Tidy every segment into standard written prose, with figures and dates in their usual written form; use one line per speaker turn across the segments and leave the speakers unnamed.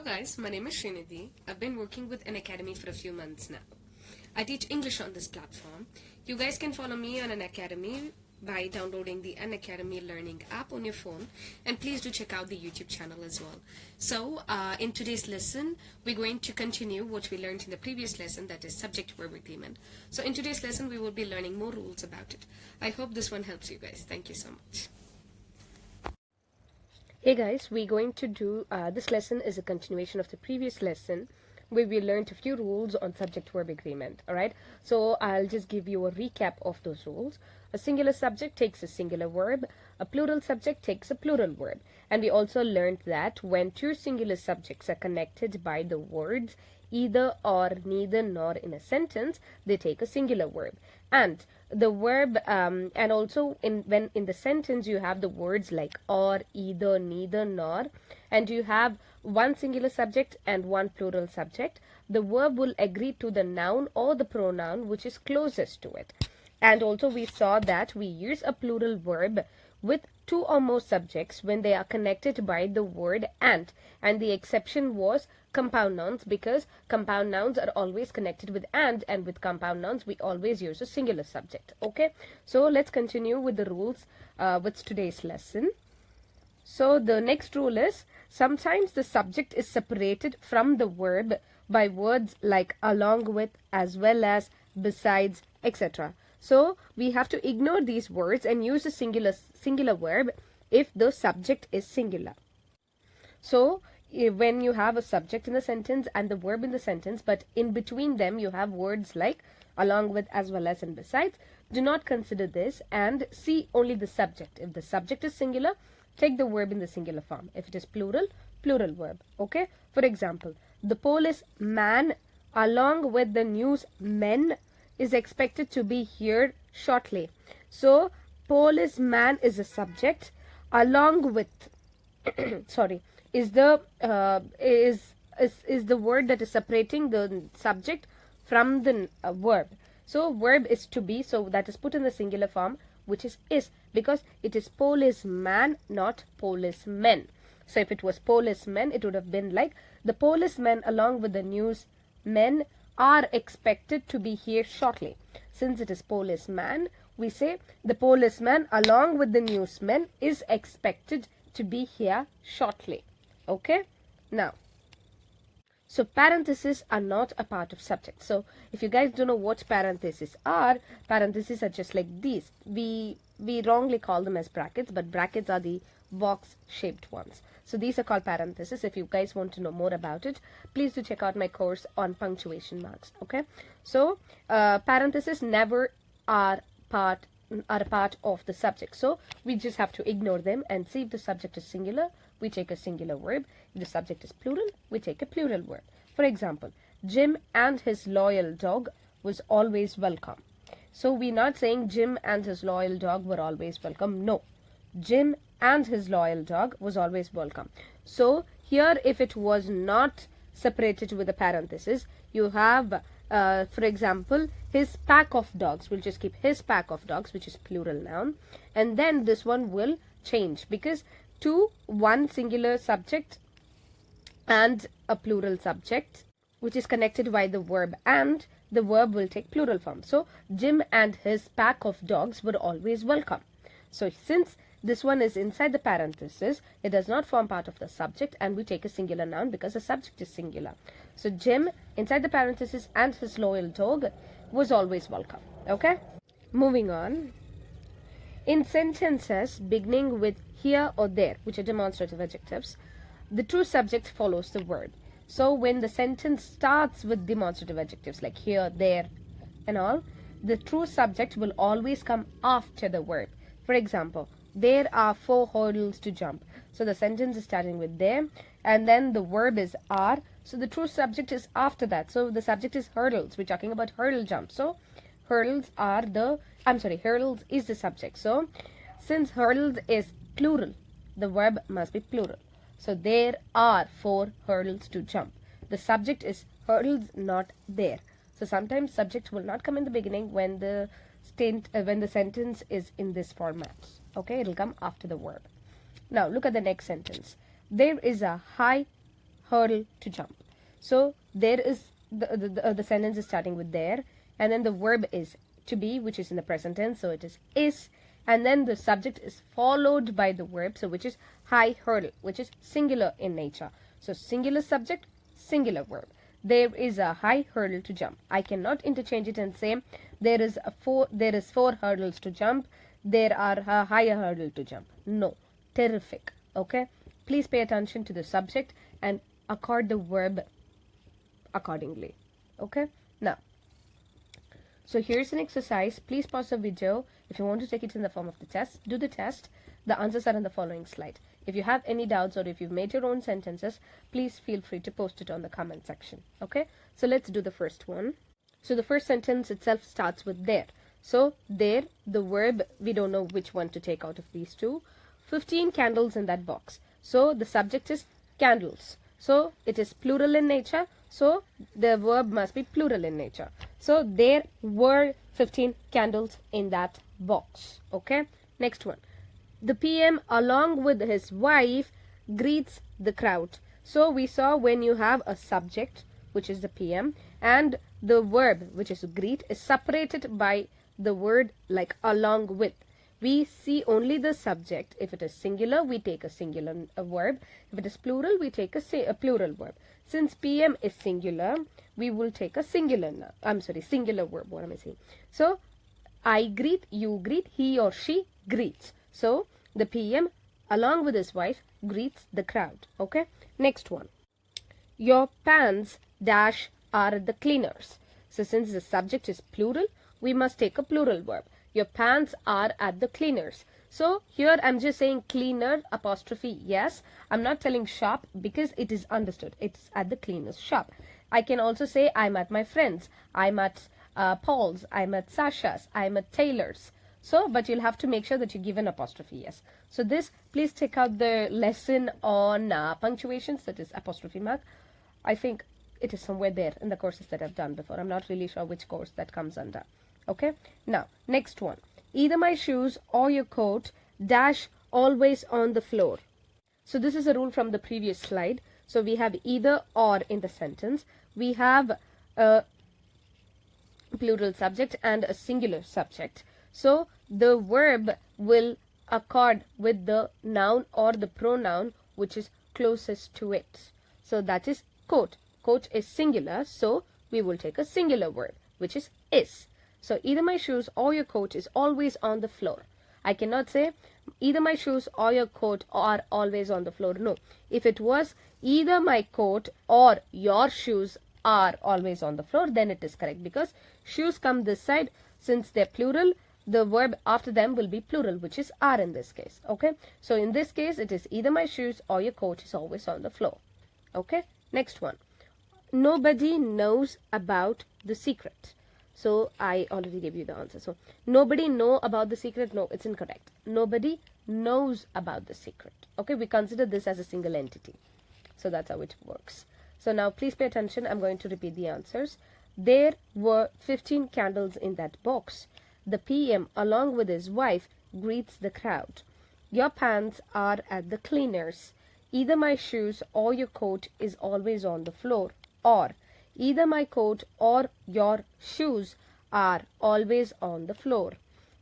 Hello guys, my name is Srinidhi. I've been working with Unacademy for a few months now. I teach English on this platform. You guys can follow me on Unacademy by downloading the Unacademy Learning app on your phone, and please do check out the YouTube channel as well. So in today's lesson, we're going to continue what we learned in the previous lesson, that is subject-verb agreement. So in today's lesson, we will be learning more rules about it. I hope this one helps you guys. Thank you so much. Hey guys, we're going to do, this lesson is a continuation of the previous lesson where we learned a few rules on subject-verb agreement, alright? So I'll just give you a recap of those rules. A singular subject takes a singular verb, a plural subject takes a plural verb. And we also learned that when two singular subjects are connected by the words either, or, neither, nor in a sentence, they take a singular verb. And the verb and also when in the sentence you have the words like or, either, neither, nor, and you have one singular subject and one plural subject, the verb will agree to the noun or the pronoun which is closest to it. And also we saw that we use a plural verb with two or more subjects when they are connected by the word and the exception was compound nouns, because compound nouns are always connected with and with compound nouns we always use a singular subject. Okay, so let's continue with the rules with today's lesson. So the next rule is sometimes the subject is separated from the verb by words like along with, as well as, besides, etc. So we have to ignore these words and use a singular verb if the subject is singular. So when you have a subject in the sentence and the verb in the sentence, but in between them you have words like along with, as well as, and besides, do not consider this and see only the subject. If the subject is singular, take the verb in the singular form. If it is plural, plural verb. Okay, for example, the policeman along with the newsmen is expected to be here shortly. So policeman is a subject, along with sorry, is the word that is separating the subject from the verb. So verb is to be, so that is put in the singular form, which is because it is policeman, not policemen. So if it was policemen, it would have been like the policemen along with the newsmen are expected to be here shortly. Since it is policeman, we say the policeman along with the newsmen is expected to be here shortly. Okay, now, so parentheses are not a part of subject. So if you guys don't know what parentheses are just like these. We wrongly call them as brackets, but brackets are the box shaped ones. So these are called parentheses. If you guys want to know more about it, please do check out my course on punctuation marks. Okay, so parentheses never are a part of the subject, so we just have to ignore them and see if the subject is singular, we take a singular verb. If the subject is plural, we take a plural verb. For example, Jim and his loyal dog was always welcome. So we're not saying Jim and his loyal dog were always welcome. No, Jim and his loyal dog was always welcome. So here, if it was not separated with a parenthesis, you have for example, his pack of dogs. We'll just keep his pack of dogs, which is plural noun, and then this one will change because one singular subject and a plural subject which is connected by the verb, and the verb will take plural form. So Jim and his pack of dogs were always welcome. So since this one is inside the parenthesis, it does not form part of the subject, and we take a singular noun because the subject is singular. So Jim inside the parenthesis and his loyal dog was always welcome. Okay, moving on. In sentences beginning with here or there, which are demonstrative adjectives, the true subject follows the verb. So when the sentence starts with demonstrative adjectives like here, there, and all, the true subject will always come after the verb. For example, there are 4 hurdles to jump. So the sentence is starting with there, and then the verb is are. So the true subject is after that. So the subject is hurdles. We're talking about hurdle jump. So hurdles is the subject. So since hurdles is plural, the verb must be plural. So there are 4 hurdles to jump. The subject is hurdles, not there. So sometimes subjects will not come in the beginning when the sentence is in this format. Okay, it'll come after the verb. Now look at the next sentence. There is a high hurdle to jump. So there is the sentence is starting with there, and then the verb is to be, which is in the present tense, so it is, and then the subject is followed by the verb, so which is high hurdle, which is singular in nature. So singular subject, singular verb. There is a high hurdle to jump. I cannot interchange it and say there is four hurdles to jump, there are a higher hurdle to jump. No. Terrific. Okay, please pay attention to the subject and accord the verb accordingly. Okay, now, so here's an exercise. Please pause the video if you want to take it in the form of the test. Do the test. The answers are in the following slide. If you have any doubts or if you've made your own sentences, please feel free to post it on the comment section. Okay, so let's do the first one. So the first sentence itself starts with there. So there, the verb, we don't know which one to take out of these two. 15 candles in that box. So the subject is candles. So it is plural in nature. So the verb must be plural in nature. So there were 15 candles in that box. Okay, next one. The PM along with his wife greets the crowd. So we saw when you have a subject, which is the PM, and the verb, which is greet, is separated by the word like along with. We see only the subject. If it is singular, we take a singular verb. If it is plural, we take a plural verb. Since PM is singular, we will take a singular verb. What am I saying? So I greet, you greet, he or she greets. So the PM along with his wife greets the crowd. Okay, next one. Your pants dash are at the cleaners. So since the subject is plural, we must take a plural verb. Your pants are at the cleaners. So here I'm just saying cleaner apostrophe yes. I'm not telling shop because it is understood. It's at the cleaner's shop. I can also say I'm at my friends. I'm at Paul's. I'm at Sasha's. I'm at Taylor's. So, but you'll have to make sure that you give an apostrophe yes. So this, please take out the lesson on punctuations, that is apostrophe mark. I think it is somewhere there in the courses that I've done before. I'm not really sure which course that comes under. Okay, now next one. Either my shoes or your coat dash always on the floor. So this is a rule from the previous slide. So we have either or in the sentence. We have a plural subject and a singular subject. So the verb will accord with the noun or the pronoun which is closest to it. So that is coat. Coat is singular, so we will take a singular word, which is. So either my shoes or your coat is always on the floor. I cannot say either my shoes or your coat are always on the floor. No. If it was either my coat or your shoes are always on the floor, then it is correct, because shoes come this side. Since they're plural, the verb after them will be plural, which is are in this case. Okay. So in this case, it is either my shoes or your coat is always on the floor. Okay. Next one. Nobody knows about the secret. So I already gave you the answer. So nobody know about the secret. No, it's incorrect. Nobody knows about the secret. Okay, we consider this as a single entity. So that's how it works. So now please pay attention. I'm going to repeat the answers. There were 15 candles in that box. The PM along with his wife greets the crowd. Your pants are at the cleaners. Either my shoes or your coat is always on the floor. Or either my coat or your shoes are always on the floor.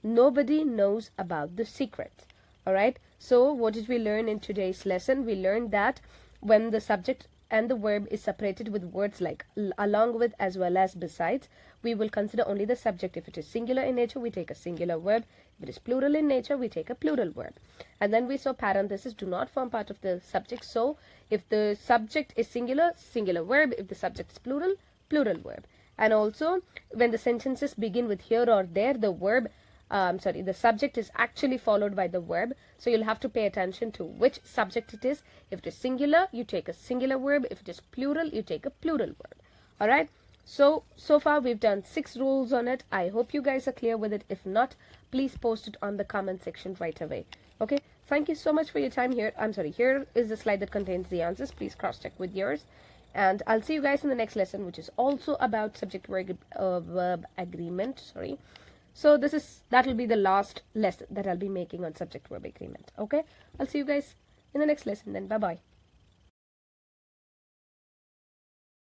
Nobody knows about the secret. Alright, so what did we learn in today's lesson? We learned that when the subject and the verb is separated with words like along with as well as besides, we will consider only the subject. If it is singular in nature, we take a singular verb. If it is plural in nature, we take a plural verb. And then we saw parentheses do not form part of the subject. So if the subject is singular, singular verb. If the subject is plural, plural verb. And also when the sentences begin with here or there, the verb the subject is actually followed by the verb. So you'll have to pay attention to which subject it is. If it is singular, you take a singular verb. If it is plural, you take a plural verb. Alright. So far we've done 6 rules on it. I hope you guys are clear with it. If not, please post it on the comment section right away. Okay. Thank you so much for your time here. Here is the slide that contains the answers. Please cross check with yours. And I'll see you guys in the next lesson, which is also about subject verb agreement. So that will be the last lesson that I'll be making on subject verb agreement. Okay, I'll see you guys in the next lesson then. Bye bye.